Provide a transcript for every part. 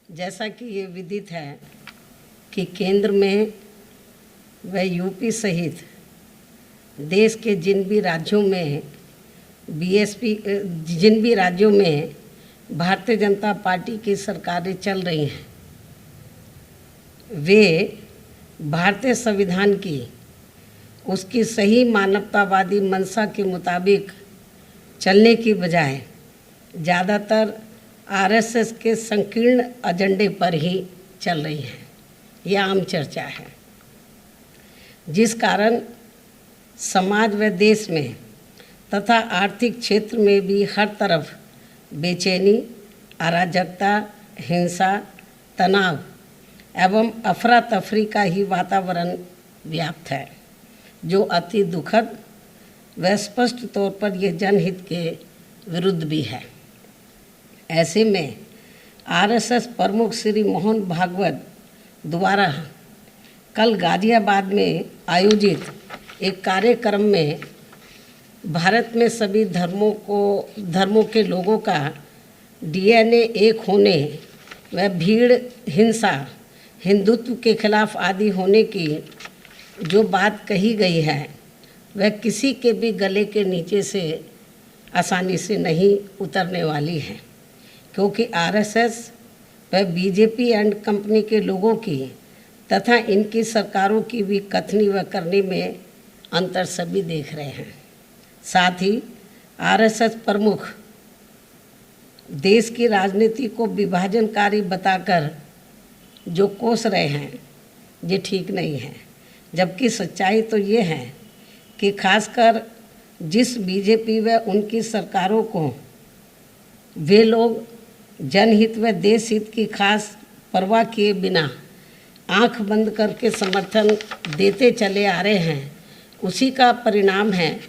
जैसा कि ये विदित है कि केंद्र में व यूपी सहित देश के जिन भी राज्यों में भारतीय जनता पार्टी की सरकारें चल रही हैं, वे भारतीय संविधान की उसकी सही मानवतावादी मंशा के मुताबिक चलने की बजाय ज़्यादातर आरएसएस के संकीर्ण एजेंडे पर ही चल रही हैं। यह आम चर्चा है, जिस कारण समाज व देश में तथा आर्थिक क्षेत्र में भी हर तरफ बेचैनी, अराजकता, हिंसा, तनाव एवं अफरा तफरी का ही वातावरण व्याप्त है, जो अति दुखद व स्पष्ट तौर पर यह जनहित के विरुद्ध भी है। ऐसे में आरएसएस प्रमुख श्री मोहन भागवत द्वारा कल गाजियाबाद में आयोजित एक कार्यक्रम में भारत में सभी धर्मों के लोगों का डीएनए एक होने व भीड़, हिंसा, हिंदुत्व के खिलाफ आदि होने की जो बात कही गई है, वह किसी के भी गले के नीचे से आसानी से नहीं उतरने वाली है, क्योंकि आरएसएस व बीजेपी एंड कंपनी के लोगों की तथा इनकी सरकारों की भी कथनी व करनी में अंतर सभी देख रहे हैं। साथ ही आरएसएस प्रमुख देश की राजनीति को विभाजनकारी बताकर जो कोस रहे हैं, ये ठीक नहीं है। जबकि सच्चाई तो ये है कि खासकर जिस बीजेपी व उनकी सरकारों को वे लोग जनहित व देश हित की खास परवाह किए बिना आंख बंद करके समर्थन देते चले आ रहे हैं, उसी का परिणाम है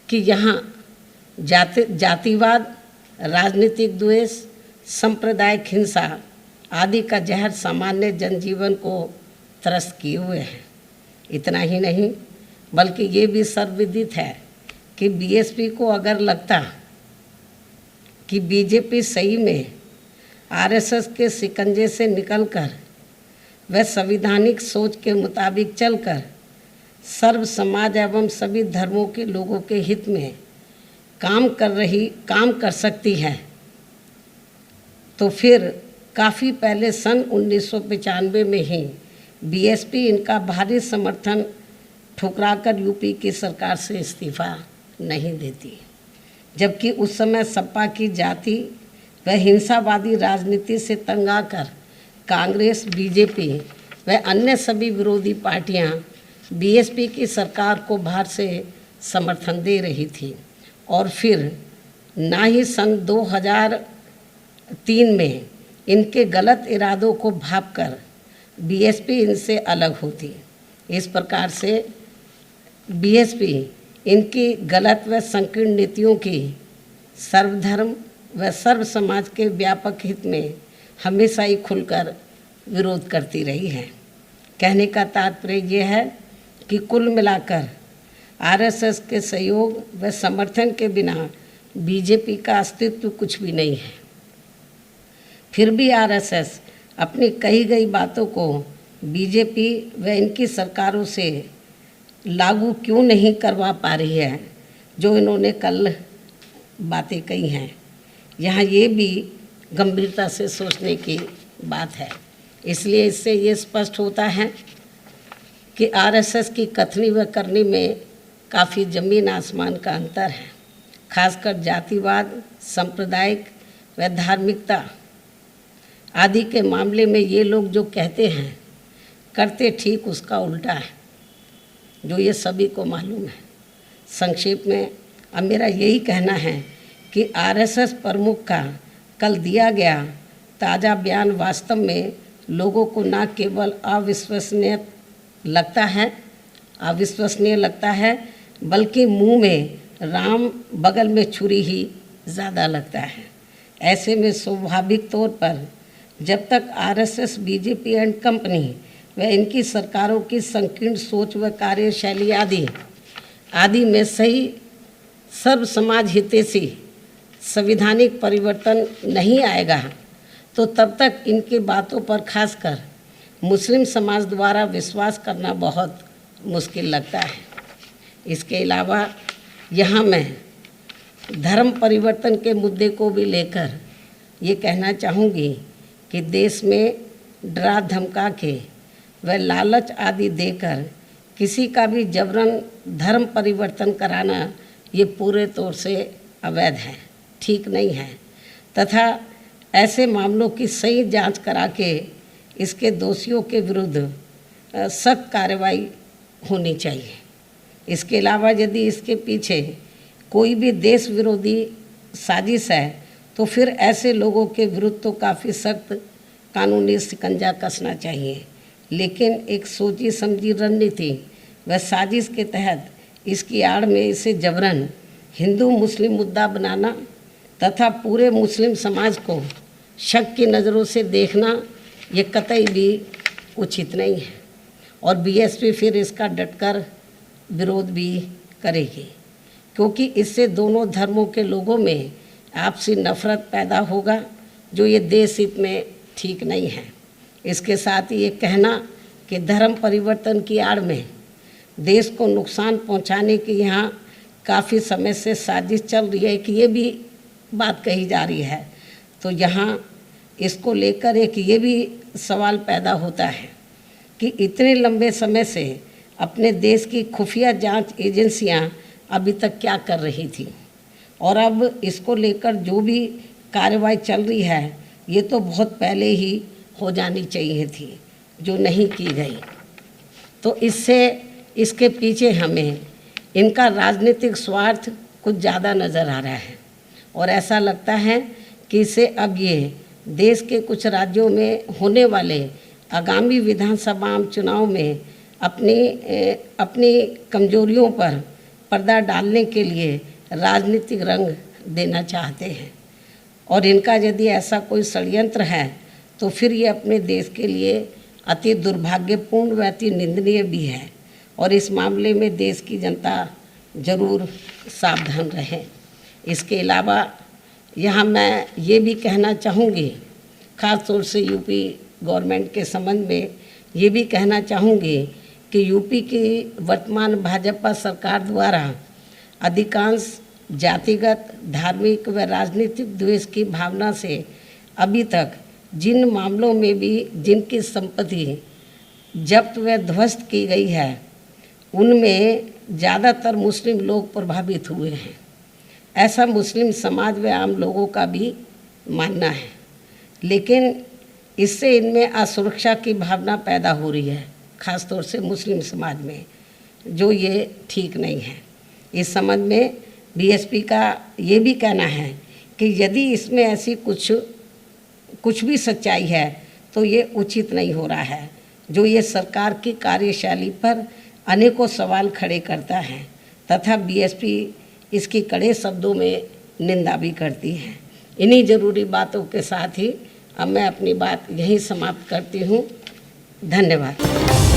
कि यहाँ जातिवाद, राजनीतिक द्वेष, सांप्रदायिक हिंसा आदि का जहर सामान्य जनजीवन को त्रस्त किए हुए हैं। इतना ही नहीं, बल्कि ये भी सर्वविदित है कि बीएसपी को अगर लगता कि बीजेपी सही में आरएसएस के शिकंजे से निकलकर व संवैधानिक सोच के मुताबिक चलकर सर्व समाज एवं सभी धर्मों के लोगों के हित में काम कर सकती है, तो फिर काफ़ी पहले सन 1995 में ही बीएसपी इनका भारी समर्थन ठुकराकर यूपी की सरकार से इस्तीफा नहीं देती। जबकि उस समय सपा की जाति व हिंसावादी राजनीति से तंग आकर कांग्रेस, बीजेपी व अन्य सभी विरोधी पार्टियां बीएसपी की सरकार को बाहर से समर्थन दे रही थी। और फिर ना ही सन 2003 में इनके गलत इरादों को भांपकर बीएसपी इनसे अलग होती। इस प्रकार से बीएसपी इनकी गलत व संकीर्ण नीतियों की सर्वधर्म व सर्व समाज के व्यापक हित में हमेशा ही खुलकर विरोध करती रही है। कहने का तात्पर्य यह है कि कुल मिलाकर आरएसएस के सहयोग व समर्थन के बिना बीजेपी का अस्तित्व कुछ भी नहीं है। फिर भी आरएसएस अपनी कही गई बातों को बीजेपी व इनकी सरकारों से लागू क्यों नहीं करवा पा रही है, जो इन्होंने कल बातें कही हैं। यहाँ ये भी गंभीरता से सोचने की बात है। इसलिए इससे ये स्पष्ट होता है कि आरएसएस की कथनी व करनी में काफ़ी ज़मीन आसमान का अंतर है। खासकर जातिवाद, सांप्रदायिक व धार्मिकता आदि के मामले में ये लोग जो कहते हैं, करते ठीक उसका उल्टा है, जो ये सभी को मालूम है। संक्षेप में अब मेरा यही कहना है कि आरएसएस प्रमुख का कल दिया गया ताज़ा बयान वास्तव में लोगों को न केवल अविश्वसनीय लगता है, बल्कि मुंह में राम बगल में छुरी ही ज़्यादा लगता है। ऐसे में स्वाभाविक तौर पर जब तक आरएसएस, बीजेपी एंड कंपनी व इनकी सरकारों की संकीर्ण सोच व कार्यशैली आदि में सही सर्व समाज हितैषी संवैधानिक परिवर्तन नहीं आएगा, तो तब तक इनकी बातों पर खासकर मुस्लिम समाज द्वारा विश्वास करना बहुत मुश्किल लगता है। इसके अलावा यहाँ मैं धर्म परिवर्तन के मुद्दे को भी लेकर ये कहना चाहूँगी कि देश में डरा धमका के व लालच आदि देकर किसी का भी जबरन धर्म परिवर्तन कराना ये पूरे तौर से अवैध है, ठीक नहीं है, तथा ऐसे मामलों की सही जांच करा के इसके दोषियों के विरुद्ध सख्त कार्रवाई होनी चाहिए। इसके अलावा यदि इसके पीछे कोई भी देश विरोधी साजिश है तो फिर ऐसे लोगों के विरुद्ध तो काफ़ी सख्त कानूनी शिकंजा कसना चाहिए, लेकिन एक सोची समझी रणनीति व साजिश के तहत इसकी आड़ में इसे जबरन हिंदू मुस्लिम मुद्दा बनाना तथा पूरे मुस्लिम समाज को शक की नज़रों से देखना ये कतई भी उचित नहीं है और बीएसपी फिर इसका डटकर विरोध भी करेगी, क्योंकि इससे दोनों धर्मों के लोगों में आपसी नफरत पैदा होगा, जो ये देश हित में ठीक नहीं है। इसके साथ ही ये कहना कि धर्म परिवर्तन की आड़ में देश को नुकसान पहुंचाने की यहाँ काफ़ी समय से साजिश चल रही है कि ये भी बात कही जा रही है, तो यहाँ इसको लेकर एक ये भी सवाल पैदा होता है कि इतने लंबे समय से अपने देश की खुफिया जांच एजेंसियां अभी तक क्या कर रही थी और अब इसको लेकर जो भी कार्रवाई चल रही है ये तो बहुत पहले ही हो जानी चाहिए थी, जो नहीं की गई। तो इसके पीछे हमें इनका राजनीतिक स्वार्थ कुछ ज़्यादा नज़र आ रहा है और ऐसा लगता है कि इसे अब ये देश के कुछ राज्यों में होने वाले आगामी विधानसभा चुनाव में अपनी कमजोरियों पर पर्दा डालने के लिए राजनीतिक रंग देना चाहते हैं और इनका यदि ऐसा कोई षड्यंत्र है तो फिर ये अपने देश के लिए अति दुर्भाग्यपूर्ण व अति निंदनीय भी है और इस मामले में देश की जनता जरूर सावधान रहे। इसके अलावा यहाँ मैं ये भी कहना चाहूँगी, ख़ास तौर से यूपी गवर्नमेंट के संबंध में ये भी कहना चाहूँगी कि यूपी की वर्तमान भाजपा सरकार द्वारा अधिकांश जातिगत धार्मिक व राजनीतिक द्वेष की भावना से अभी तक जिन मामलों में भी जिनकी संपत्ति जब्त व ध्वस्त की गई है उनमें ज़्यादातर मुस्लिम लोग प्रभावित हुए हैं, ऐसा मुस्लिम समाज व आम लोगों का भी मानना है। लेकिन इससे इनमें असुरक्षा की भावना पैदा हो रही है, ख़ास तौर से मुस्लिम समाज में, जो ये ठीक नहीं है। इस संबंध में बीएसपी का ये भी कहना है कि यदि इसमें ऐसी कुछ भी सच्चाई है तो ये उचित नहीं हो रहा है, जो ये सरकार की कार्यशैली पर अनेकों सवाल खड़े करता है तथा बीएसपी इसकी कड़े शब्दों में निंदा भी करती है। इन्हीं ज़रूरी बातों के साथ ही अब मैं अपनी बात यहीं समाप्त करती हूँ। धन्यवाद।